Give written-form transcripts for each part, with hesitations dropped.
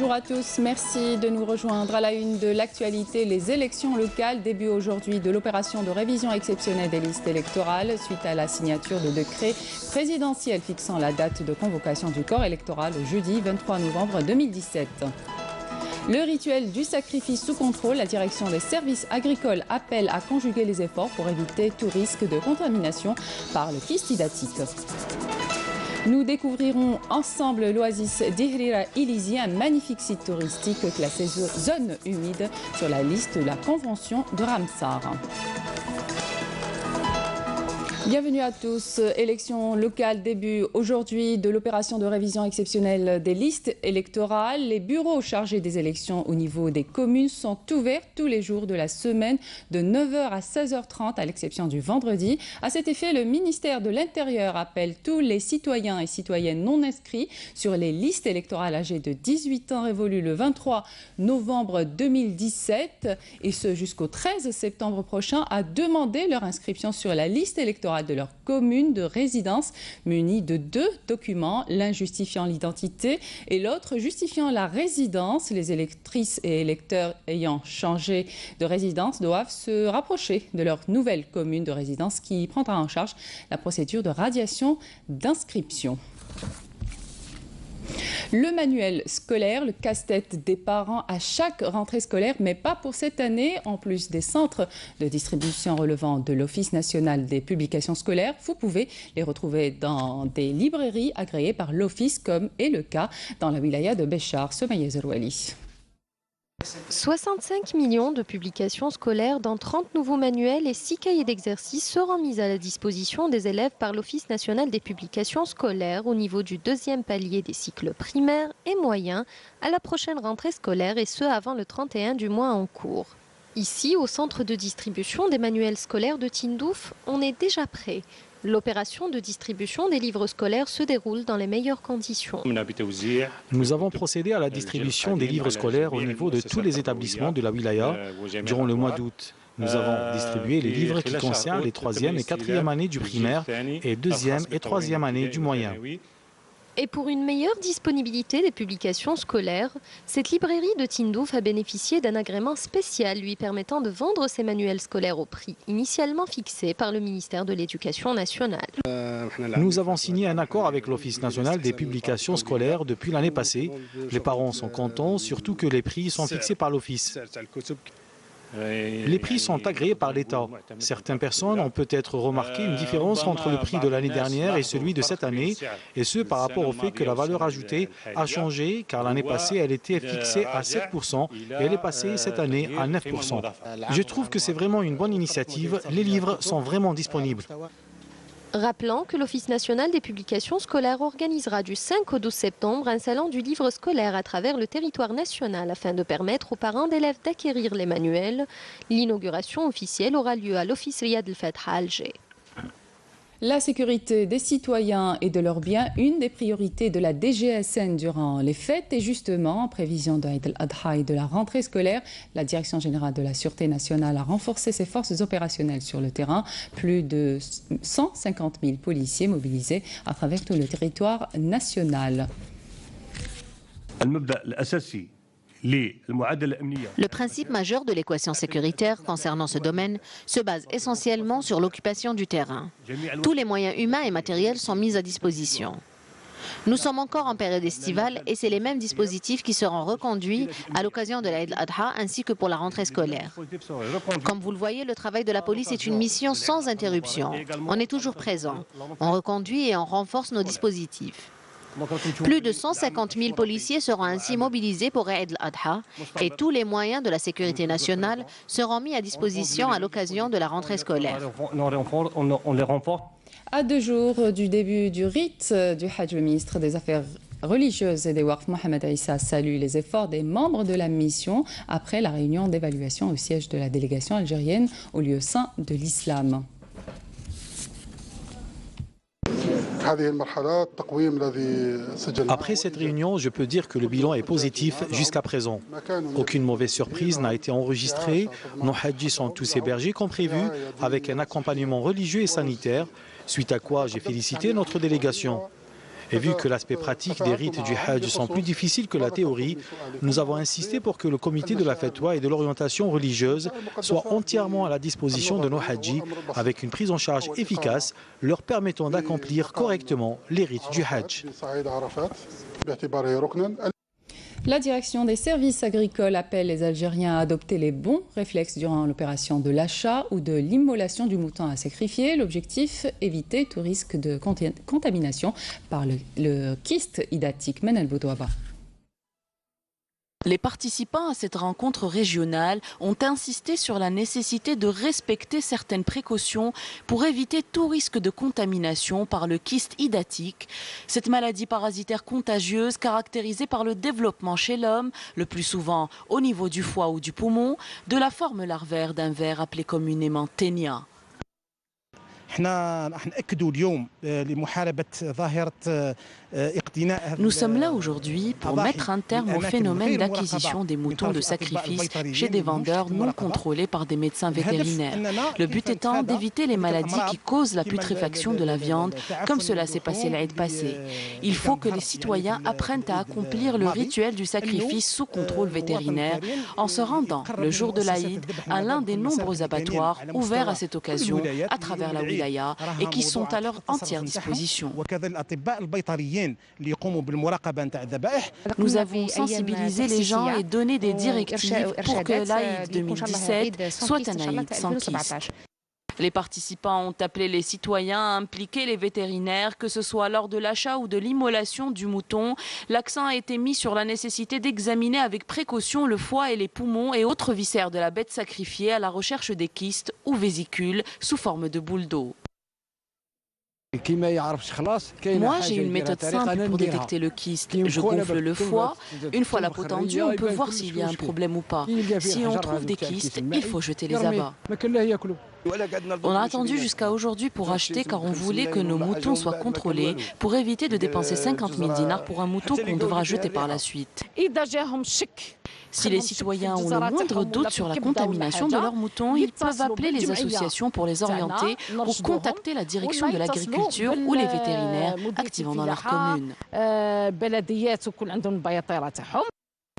Bonjour à tous, merci de nous rejoindre à la une de l'actualité. Les élections locales débutent aujourd'hui de l'opération de révision exceptionnelle des listes électorales suite à la signature de décret présidentiel fixant la date de convocation du corps électoral au jeudi 23 novembre 2017. Le rituel du sacrifice sous contrôle, la direction des services agricoles appelle à conjuguer les efforts pour éviter tout risque de contamination par le Kistidatique. Nous découvrirons ensemble l'oasis d'Ihrira Ilizi, un magnifique site touristique classé zone humide sur la liste de la Convention de Ramsar. Bienvenue à tous. Élections locales début aujourd'hui de l'opération de révision exceptionnelle des listes électorales. Les bureaux chargés des élections au niveau des communes sont ouverts tous les jours de la semaine de 9h à 16h30 à l'exception du vendredi. À cet effet, le ministère de l'Intérieur appelle tous les citoyens et citoyennes non inscrits sur les listes électorales âgés de 18 ans révolues le 23 novembre 2017 et ce jusqu'au 13 septembre prochain à demander leur inscription sur la liste électorale de leur commune de résidence munie de deux documents, l'un justifiant l'identité et l'autre justifiant la résidence. Les électrices et électeurs ayant changé de résidence doivent se rapprocher de leur nouvelle commune de résidence qui prendra en charge la procédure de radiation d'inscription. Le manuel scolaire, le casse-tête des parents à chaque rentrée scolaire, mais pas pour cette année. En plus des centres de distribution relevant de l'Office national des publications scolaires, vous pouvez les retrouver dans des librairies agréées par l'Office, comme est le cas dans la wilaya de Béchar. Somaïa Zerouali. 65 millions de publications scolaires dans 30 nouveaux manuels et 6 cahiers d'exercice seront mis à la disposition des élèves par l'Office national des publications scolaires au niveau du deuxième palier des cycles primaires et moyens à la prochaine rentrée scolaire et ce avant le 31 du mois en cours. Ici, au centre de distribution des manuels scolaires de Tindouf, on est déjà prêt. L'opération de distribution des livres scolaires se déroule dans les meilleures conditions. Nous avons procédé à la distribution des livres scolaires au niveau de tous les établissements de la wilaya durant le mois d'août. Nous avons distribué les livres qui concernent les 3e et 4e années du primaire et 2e et 3e années du moyen. Et pour une meilleure disponibilité des publications scolaires, cette librairie de Tindouf a bénéficié d'un agrément spécial lui permettant de vendre ses manuels scolaires au prix initialement fixé par le ministère de l'Éducation nationale. Nous avons signé un accord avec l'Office national des publications scolaires depuis l'année passée. Les parents sont contents, surtout que les prix sont fixés par l'Office. Les prix sont agréés par l'État. Certaines personnes ont peut-être remarqué une différence entre le prix de l'année dernière et celui de cette année, et ce par rapport au fait que la valeur ajoutée a changé, car l'année passée, elle était fixée à 7% et elle est passée cette année à 9%. Je trouve que c'est vraiment une bonne initiative. Les livres sont vraiment disponibles. Rappelant que l'Office national des publications scolaires organisera du 5 au 12 septembre un salon du livre scolaire à travers le territoire national afin de permettre aux parents d'élèves d'acquérir les manuels. L'inauguration officielle aura lieu à l'Office Riyad El-Fatha à Alger. La sécurité des citoyens et de leurs biens, une des priorités de la DGSN durant les fêtes et justement en prévision d'Aïd al-Adha et de la rentrée scolaire, la Direction générale de la Sûreté nationale a renforcé ses forces opérationnelles sur le terrain. Plus de 150 000 policiers mobilisés à travers tout le territoire national. Le principe majeur de l'équation sécuritaire concernant ce domaine se base essentiellement sur l'occupation du terrain. Tous les moyens humains et matériels sont mis à disposition. Nous sommes encore en période estivale et c'est les mêmes dispositifs qui seront reconduits à l'occasion de l'Aïd al-Adha ainsi que pour la rentrée scolaire. Comme vous le voyez, le travail de la police est une mission sans interruption. On est toujours présent. On reconduit et on renforce nos dispositifs. Plus de 150 000 policiers seront ainsi mobilisés pour Eid al-Adha et tous les moyens de la sécurité nationale seront mis à disposition à l'occasion de la rentrée scolaire. À 2 jours du début du rite du Hajj, le ministre des Affaires religieuses et des Waqf, Mohamed Issa, salue les efforts des membres de la mission après la réunion d'évaluation au siège de la délégation algérienne au lieu saint de l'islam. Après cette réunion, je peux dire que le bilan est positif jusqu'à présent. Aucune mauvaise surprise n'a été enregistrée. Nos hadjis sont tous hébergés comme prévu, avec un accompagnement religieux et sanitaire, suite à quoi j'ai félicité notre délégation. Et vu que l'aspect pratique des rites du Hajj sont plus difficiles que la théorie, nous avons insisté pour que le comité de la Fatwa et de l'orientation religieuse soit entièrement à la disposition de nos Hajjis avec une prise en charge efficace leur permettant d'accomplir correctement les rites du Hajj. La direction des services agricoles appelle les Algériens à adopter les bons réflexes durant l'opération de l'achat ou de l'immolation du mouton à sacrifier. L'objectif, éviter tout risque de contamination par le kyste hydatique. Manal Boudouaba. Les participants à cette rencontre régionale ont insisté sur la nécessité de respecter certaines précautions pour éviter tout risque de contamination par le kyste hydatique. Cette maladie parasitaire contagieuse caractérisée par le développement chez l'homme, le plus souvent au niveau du foie ou du poumon, de la forme larvaire d'un ver appelé communément ténia. Nous sommes là aujourd'hui pour mettre un terme au phénomène d'acquisition des moutons de sacrifice chez des vendeurs non contrôlés par des médecins vétérinaires. Le but étant d'éviter les maladies qui causent la putréfaction de la viande, comme cela s'est passé l'Aïd passé. Il faut que les citoyens apprennent à accomplir le rituel du sacrifice sous contrôle vétérinaire en se rendant le jour de l'Aïd à l'un des nombreux abattoirs ouverts à cette occasion à travers la wilaya et qui sont à leur entière disposition. Nous avons sensibilisé les gens et donné des directives pour que l'Aïd 2017 soit un Aïd sans kyste. Les participants ont appelé les citoyens à impliquer les vétérinaires, que ce soit lors de l'achat ou de l'immolation du mouton. L'accent a été mis sur la nécessité d'examiner avec précaution le foie et les poumons et autres viscères de la bête sacrifiée à la recherche des kystes ou vésicules sous forme de boules d'eau. Moi, j'ai une méthode simple pour détecter le kyste. Je gonfle le foie. Une fois la peau tendue, on peut voir s'il y a un problème ou pas. Si on trouve des kystes, il faut jeter les abats. On a attendu jusqu'à aujourd'hui pour acheter car on voulait que nos moutons soient contrôlés pour éviter de dépenser 50 000 dinars pour un mouton qu'on devra jeter par la suite. Si les citoyens ont le moindre doute sur la contamination de leurs moutons, ils peuvent appeler les associations pour les orienter ou contacter la direction de l'agriculture ou les vétérinaires activant dans leur commune.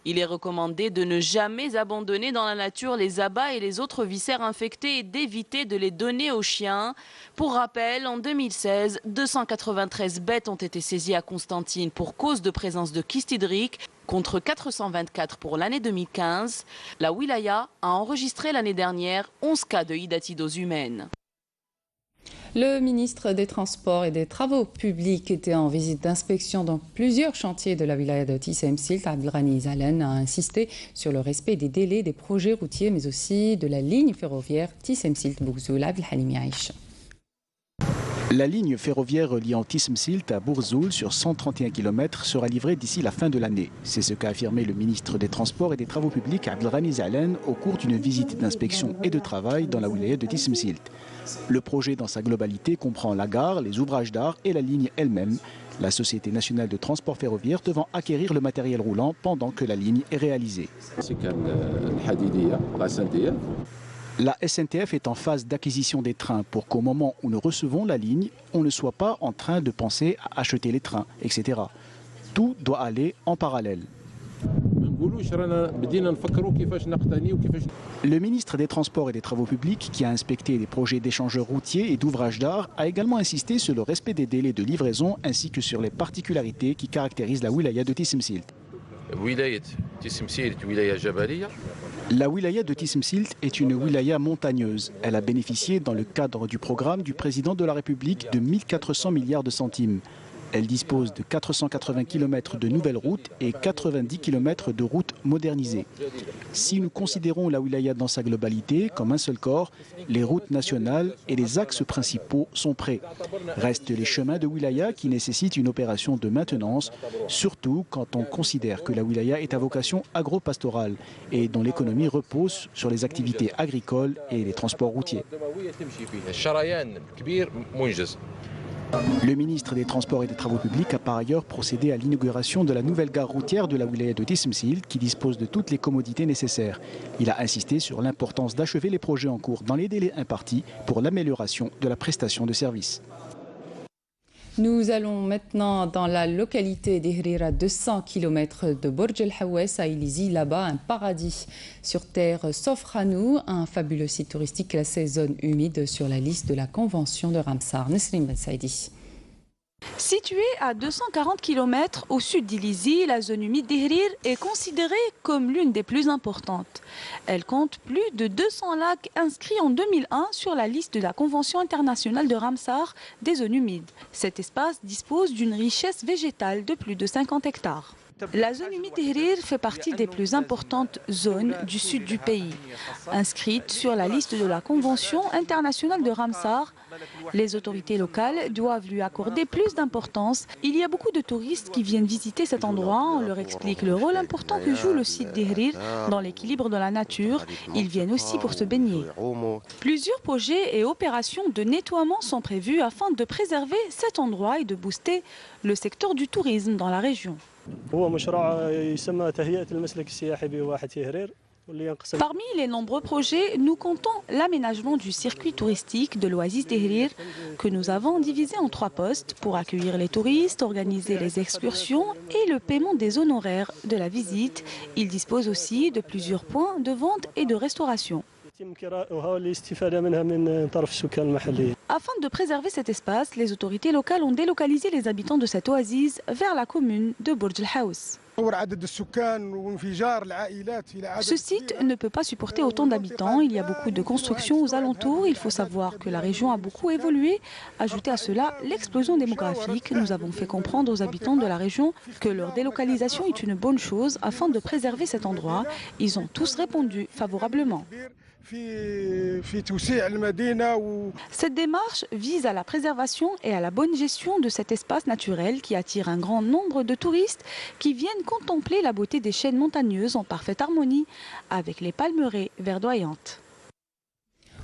Il est recommandé de ne jamais abandonner dans la nature les abats et les autres viscères infectés et d'éviter de les donner aux chiens. Pour rappel, en 2016, 293 bêtes ont été saisies à Constantine pour cause de présence de kyste hydrique, contre 424 pour l'année 2015. La wilaya a enregistré l'année dernière 11 cas de hydatidose humaine. Le ministre des Transports et des Travaux publics était en visite d'inspection dans plusieurs chantiers de la wilaya de Tissem Silt. Abdelghani Zalen a insisté sur le respect des délais des projets routiers, mais aussi de la ligne ferroviaire Tissem Silt Bourzoul. Abdelhalim Yaïch. La ligne ferroviaire reliant Tissem Silt à Bourzoul sur 131 km sera livrée d'ici la fin de l'année. C'est ce qu'a affirmé le ministre des Transports et des Travaux publics Abdelghani Zalen au cours d'une visite d'inspection et de travail dans la wilaya de Tissem Silt. Le projet dans sa globalité comprend la gare, les ouvrages d'art et la ligne elle-même. La Société nationale de transport ferroviaire devant acquérir le matériel roulant pendant que la ligne est réalisée. La SNTF est en phase d'acquisition des trains pour qu'au moment où nous recevons la ligne, on ne soit pas en train de penser à acheter les trains, etc. Tout doit aller en parallèle. Le ministre des Transports et des Travaux publics, qui a inspecté les projets d'échangeurs routiers et d'ouvrages d'art, a également insisté sur le respect des délais de livraison ainsi que sur les particularités qui caractérisent la wilaya de Tissem Silt. La wilaya de Tissem Silt est une wilaya montagneuse. Elle a bénéficié dans le cadre du programme du président de la République de 1400 milliards de centimes. Elle dispose de 480 km de nouvelles routes et 90 km de routes modernisées. Si nous considérons la wilaya dans sa globalité comme un seul corps, les routes nationales et les axes principaux sont prêts. Restent les chemins de wilaya qui nécessitent une opération de maintenance, surtout quand on considère que la wilaya est à vocation agro-pastorale et dont l'économie repose sur les activités agricoles et les transports routiers. Le ministre des Transports et des Travaux publics a par ailleurs procédé à l'inauguration de la nouvelle gare routière de la wilaya de Tissem Silt qui dispose de toutes les commodités nécessaires. Il a insisté sur l'importance d'achever les projets en cours dans les délais impartis pour l'amélioration de la prestation de service. Nous allons maintenant dans la localité d'Ihrir, à 200 km de Borj El Hawes, à Ilizi, là-bas un paradis sur terre s'offre à nous, un fabuleux site touristique classé zone humide sur la liste de la Convention de Ramsar. Nesrine Ben Saïdi. Située à 240 km au sud d'Ilizi, la zone humide d'Ihrir est considérée comme l'une des plus importantes. Elle compte plus de 200 lacs inscrits en 2001 sur la liste de la Convention internationale de Ramsar des zones humides. Cet espace dispose d'une richesse végétale de plus de 50 hectares. La zone humide d'Ihrir fait partie des plus importantes zones du sud du pays. Inscrite sur la liste de la Convention internationale de Ramsar, les autorités locales doivent lui accorder plus d'importance. Il y a beaucoup de touristes qui viennent visiter cet endroit. On leur explique le rôle important que joue le site d'Ihrir dans l'équilibre de la nature. Ils viennent aussi pour se baigner. Plusieurs projets et opérations de nettoiement sont prévus afin de préserver cet endroit et de booster le secteur du tourisme dans la région. Parmi les nombreux projets, nous comptons l'aménagement du circuit touristique de l'oasis d'Ihrir que nous avons divisé en 3 postes pour accueillir les touristes, organiser les excursions et le paiement des honoraires de la visite. Il dispose aussi de plusieurs points de vente et de restauration. Afin de préserver cet espace, les autorités locales ont délocalisé les habitants de cette oasis vers la commune de Borj El Hawes. Ce site ne peut pas supporter autant d'habitants. Il y a beaucoup de constructions aux alentours. Il faut savoir que la région a beaucoup évolué. Ajoutez à cela l'explosion démographique. Nous avons fait comprendre aux habitants de la région que leur délocalisation est une bonne chose afin de préserver cet endroit. Ils ont tous répondu favorablement. Cette démarche vise à la préservation et à la bonne gestion de cet espace naturel qui attire un grand nombre de touristes qui viennent contempler la beauté des chaînes montagneuses en parfaite harmonie avec les palmeraies verdoyantes.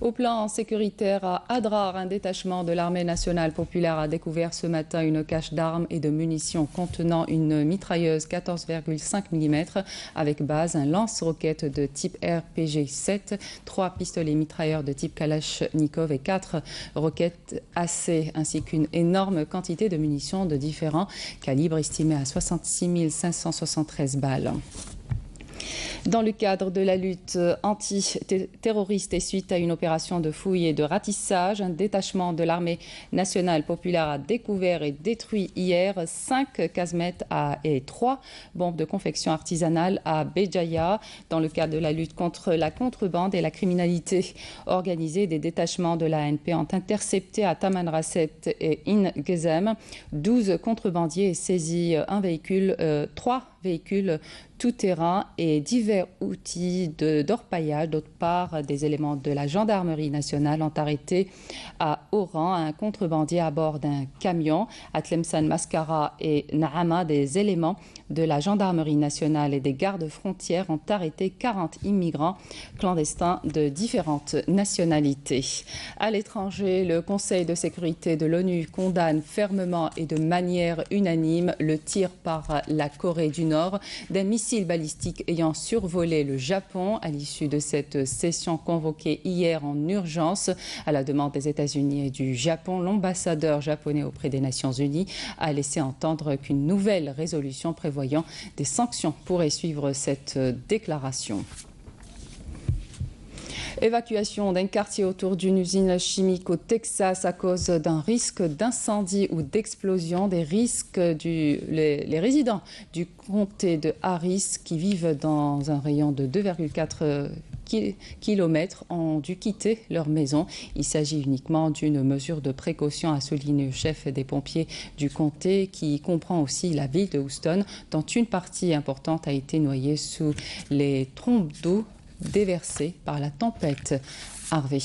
Au plan sécuritaire, à Adrar, un détachement de l'armée nationale populaire a découvert ce matin une cache d'armes et de munitions contenant une mitrailleuse 14,5 mm avec base un lance-roquettes de type RPG-7, 3 pistolets mitrailleurs de type Kalachnikov et 4 roquettes AC, ainsi qu'une énorme quantité de munitions de différents calibres estimés à 66 573 balles. Dans le cadre de la lutte antiterroriste et suite à une opération de fouille et de ratissage, un détachement de l'armée nationale populaire a découvert et détruit hier 5 casmettes et 3 bombes de confection artisanale à Béjaïa. Dans le cadre de la lutte contre la contrebande et la criminalité organisée, des détachements de l'ANP ont intercepté à Tamanrasset et In-Gezem 12 contrebandiers et saisi 3 véhicules tout-terrain et divers outils d'orpaillage. D'autre part, des éléments de la gendarmerie nationale ont arrêté à Oran un contrebandier à bord d'un camion. À Tlemcen, Mascara et Naama, des éléments de la gendarmerie nationale et des gardes frontières ont arrêté 40 immigrants clandestins de différentes nationalités. À l'étranger, le Conseil de sécurité de l'ONU condamne fermement et de manière unanime le tir par la Corée du Nord d'un missile balistique ayant survolé le Japon. À l'issue de cette session convoquée hier en urgence à la demande des États-Unis et du Japon, l'ambassadeur japonais auprès des Nations Unies a laissé entendre qu'une nouvelle résolution prévoyant des sanctions pourrait suivre cette déclaration. Évacuation d'un quartier autour d'une usine chimique au Texas à cause d'un risque d'incendie ou d'explosion. Les résidents du comté de Harris qui vivent dans un rayon de 2,4 kilomètres ont dû quitter leur maison. Il s'agit uniquement d'une mesure de précaution, a souligné le chef des pompiers du comté, qui comprend aussi la ville de Houston, dont une partie importante a été noyée sous les trompes d'eau déversées par la tempête Harvey.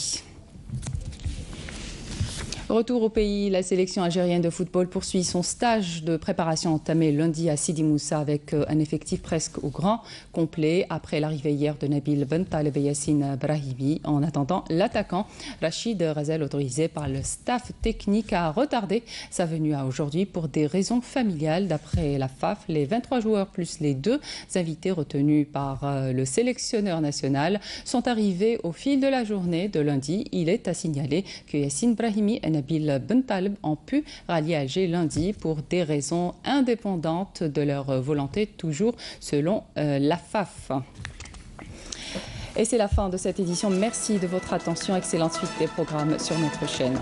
Retour au pays, la sélection algérienne de football poursuit son stage de préparation entamé lundi à Sidi Moussa avec un effectif presque au grand complet après l'arrivée hier de Nabil Bentaleb et Yassine Brahimi. En attendant, l'attaquant Rachid Razel, autorisé par le staff technique, a retardé sa venue à aujourd'hui pour des raisons familiales. D'après la FAF, les 23 joueurs plus les 2 invités retenus par le sélectionneur national sont arrivés au fil de la journée de lundi. Il est à signaler que Yassine Brahimi et Nabil Bentaleb ont pu rallier Alger lundi pour des raisons indépendantes de leur volonté, toujours selon la FAF. Et c'est la fin de cette édition. Merci de votre attention. Excellente suite des programmes sur notre chaîne.